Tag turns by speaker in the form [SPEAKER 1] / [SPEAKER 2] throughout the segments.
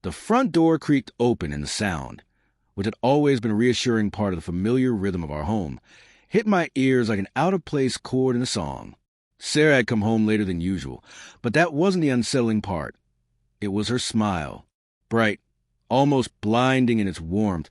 [SPEAKER 1] The front door creaked open, and the sound, which had always been a reassuring part of the familiar rhythm of our home, hit my ears like an out-of-place chord in a song. Sarah had come home later than usual, but that wasn't the unsettling part. It was her smile, bright, almost blinding in its warmth,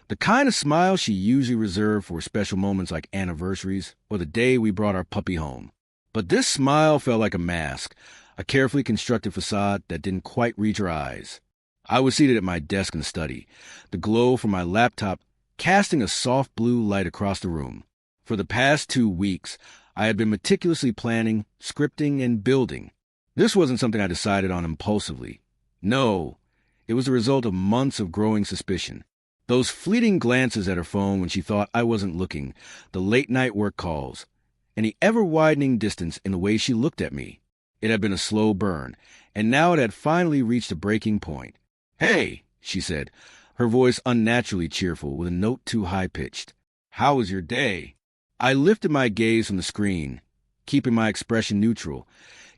[SPEAKER 1] the kind of smile she usually reserved for special moments like anniversaries or the day we brought our puppy home. But this smile felt like a mask, a carefully constructed facade that didn't quite reach her eyes. I was seated at my desk in the study, the glow from my laptop casting a soft blue light across the room. For the past 2 weeks, I had been meticulously planning, scripting, and building. This wasn't something I decided on impulsively. No, it was the result of months of growing suspicion. Those fleeting glances at her phone when she thought I wasn't looking, the late-night work calls, and the ever-widening distance in the way she looked at me. It had been a slow burn, and now it had finally reached a breaking point. "Hey," she said, her voice unnaturally cheerful with a note too high-pitched. "How was your day?" I lifted my gaze from the screen, keeping my expression neutral,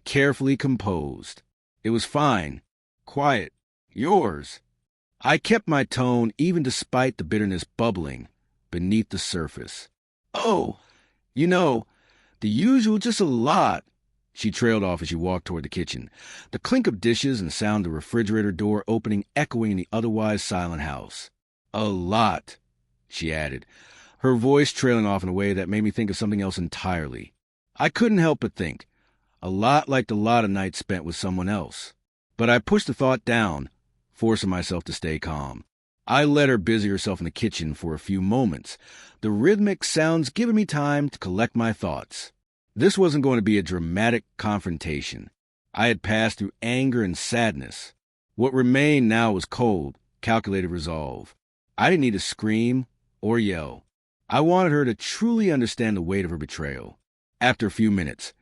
[SPEAKER 1] carefully composed. It was fine, quiet. Yours? I kept my tone even despite the bitterness bubbling beneath the surface. "Oh, the usual, just a lot." She trailed off as she walked toward the kitchen, the clink of dishes and sound of the refrigerator door opening echoing in the otherwise silent house. "A lot," she added, her voice trailing off in a way that made me think of something else entirely. I couldn't help but think, a lot like the lot of nights spent with someone else. But I pushed the thought down, forcing myself to stay calm. I let her busy herself in the kitchen for a few moments, the rhythmic sounds giving me time to collect my thoughts. This wasn't going to be a dramatic confrontation. I had passed through anger and sadness. What remained now was cold, calculated resolve. I didn't need to scream or yell. I wanted her to truly understand the weight of her betrayal. After a few minutes,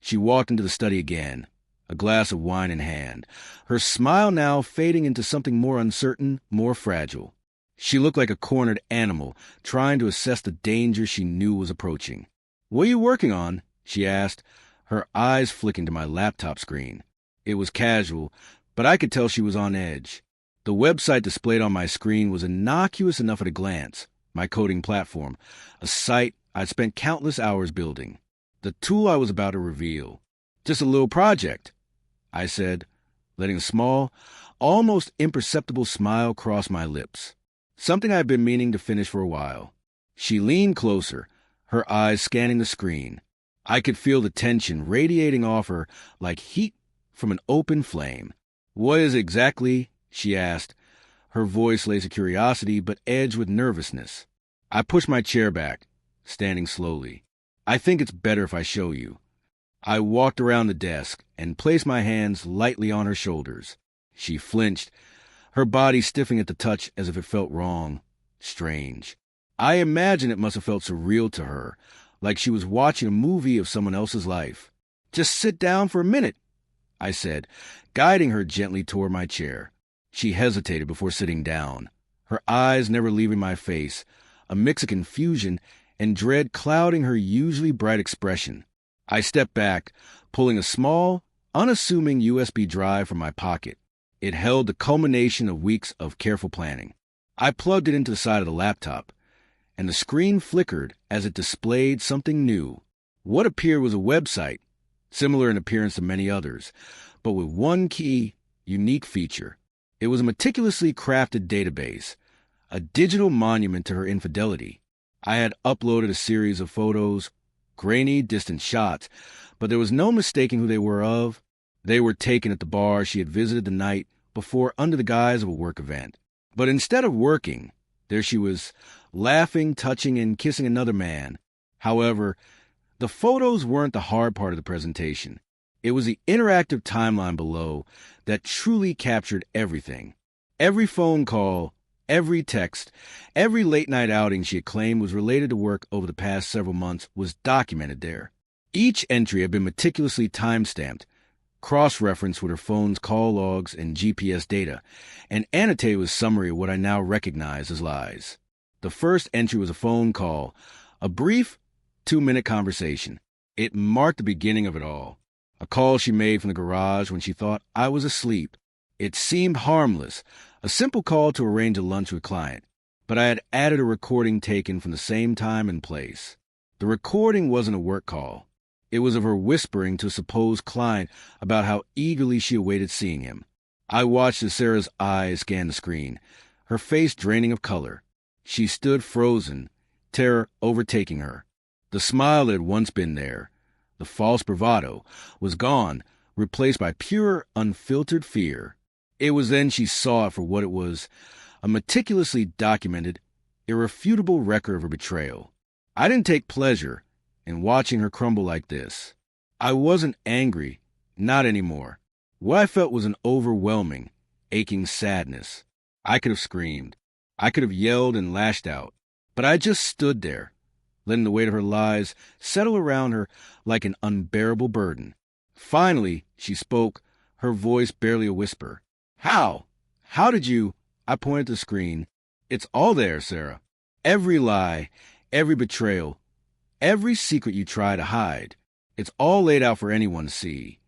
[SPEAKER 1] she walked into the study again, a glass of wine in hand, her smile now fading into something more uncertain, more fragile. She looked like a cornered animal, trying to assess the danger she knew was approaching. "What are you working on?" she asked, her eyes flicking to my laptop screen. It was casual, but I could tell she was on edge. The website displayed on my screen was innocuous enough at a glance, my coding platform, a site I'd spent countless hours building. The tool I was about to reveal. "Just a little project," I said, letting a small, almost imperceptible smile cross my lips. Something I'd been meaning to finish for a while. She leaned closer, her eyes scanning the screen. I could feel the tension radiating off her like heat from an open flame. "What is it exactly?" she asked, her voice laced with curiosity but edged with nervousness. I pushed my chair back, standing slowly. "I think it's better if I show you." I walked around the desk and placed my hands lightly on her shoulders. She flinched, her body stiffening at the touch as if it felt wrong, strange. I imagine it must have felt surreal to her, like she was watching a movie of someone else's life. "Just sit down for a minute," I said, guiding her gently toward my chair. She hesitated before sitting down, her eyes never leaving my face, a mix of confusion and dread clouding her usually bright expression. I stepped back, pulling a small, unassuming USB drive from my pocket. It held the culmination of weeks of careful planning. I plugged it into the side of the laptop, and the screen flickered as it displayed something new. What appeared was a website, similar in appearance to many others, but with one key, unique feature. It was a meticulously crafted database, a digital monument to her infidelity. I had uploaded a series of photos, grainy, distant shots, but there was no mistaking who they were of. They were taken at the bar she had visited the night before under the guise of a work event. But instead of working, there she was, laughing, touching, and kissing another man. However, the photos weren't the hard part of the presentation. It was the interactive timeline below that truly captured everything. Every phone call, every text, every late-night outing she had claimed was related to work over the past several months was documented there. Each entry had been meticulously time-stamped, cross-referenced with her phone's call logs and GPS data, and annotated with a summary of what I now recognize as lies. The first entry was a phone call, a brief 2-minute conversation. It marked the beginning of it all. A call she made from the garage when she thought I was asleep. It seemed harmless, a simple call to arrange a lunch with client, but I had added a recording taken from the same time and place. The recording wasn't a work call. It was of her whispering to a supposed client about how eagerly she awaited seeing him. I watched as Sarah's eyes scanned the screen, her face draining of color. She stood frozen, terror overtaking her. The smile that had once been there, the false bravado, was gone, replaced by pure, unfiltered fear. It was then she saw it for what it was, a meticulously documented, irrefutable record of her betrayal. I didn't take pleasure in watching her crumble like this. I wasn't angry, not anymore. What I felt was an overwhelming, aching sadness. I could have screamed. I could have yelled and lashed out. But I just stood there, letting the weight of her lies settle around her like an unbearable burden. Finally, she spoke, her voice barely a whisper. How? How did you? I pointed to the screen. It's all there, Sarah. Every lie, every betrayal, every secret you try to hide. It's all laid out for anyone to see.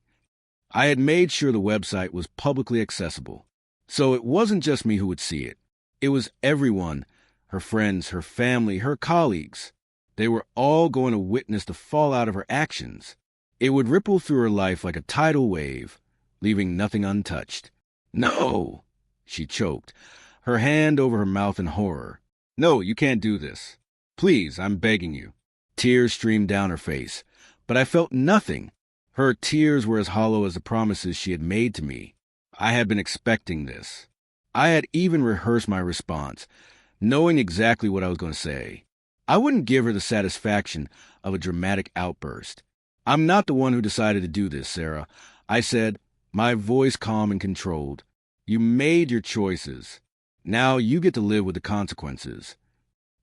[SPEAKER 1] I had made sure the website was publicly accessible, so it wasn't just me who would see it. It was everyone, her friends, her family, her colleagues. They were all going to witness the fallout of her actions. It would ripple through her life like a tidal wave, leaving nothing untouched. No, she choked, her hand over her mouth in horror. No, you can't do this. Please, I'm begging you. Tears streamed down her face, but I felt nothing. Her tears were as hollow as the promises she had made to me. I had been expecting this. I had even rehearsed my response, knowing exactly what I was going to say. I wouldn't give her the satisfaction of a dramatic outburst. I'm not the one who decided to do this, Sarah, I said, my voice calm and controlled. You made your choices. Now you get to live with the consequences.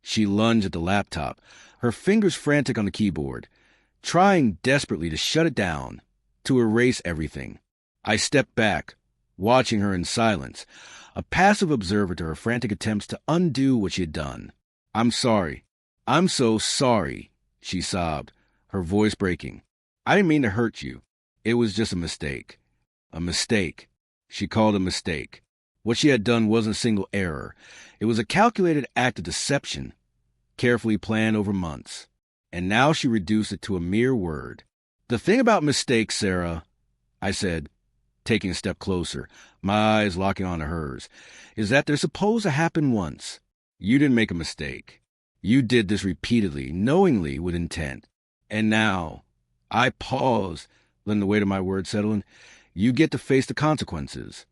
[SPEAKER 1] She lunged at the laptop, her fingers frantic on the keyboard, trying desperately to shut it down, to erase everything. I stepped back, watching her in silence, a passive observer to her frantic attempts to undo what she had done. I'm sorry. I'm so sorry, she sobbed, her voice breaking. I didn't mean to hurt you. It was just a mistake. A mistake. She called it a mistake. What she had done wasn't a single error. It was a calculated act of deception, carefully planned over months. And now she reduced it to a mere word. The thing about mistakes, Sarah, I said, taking a step closer, my eyes locking onto hers, is that they're supposed to happen once. You didn't make a mistake. You did this repeatedly, knowingly, with intent. And now, I paused, letting the weight of my words settle in, you get to face the consequences.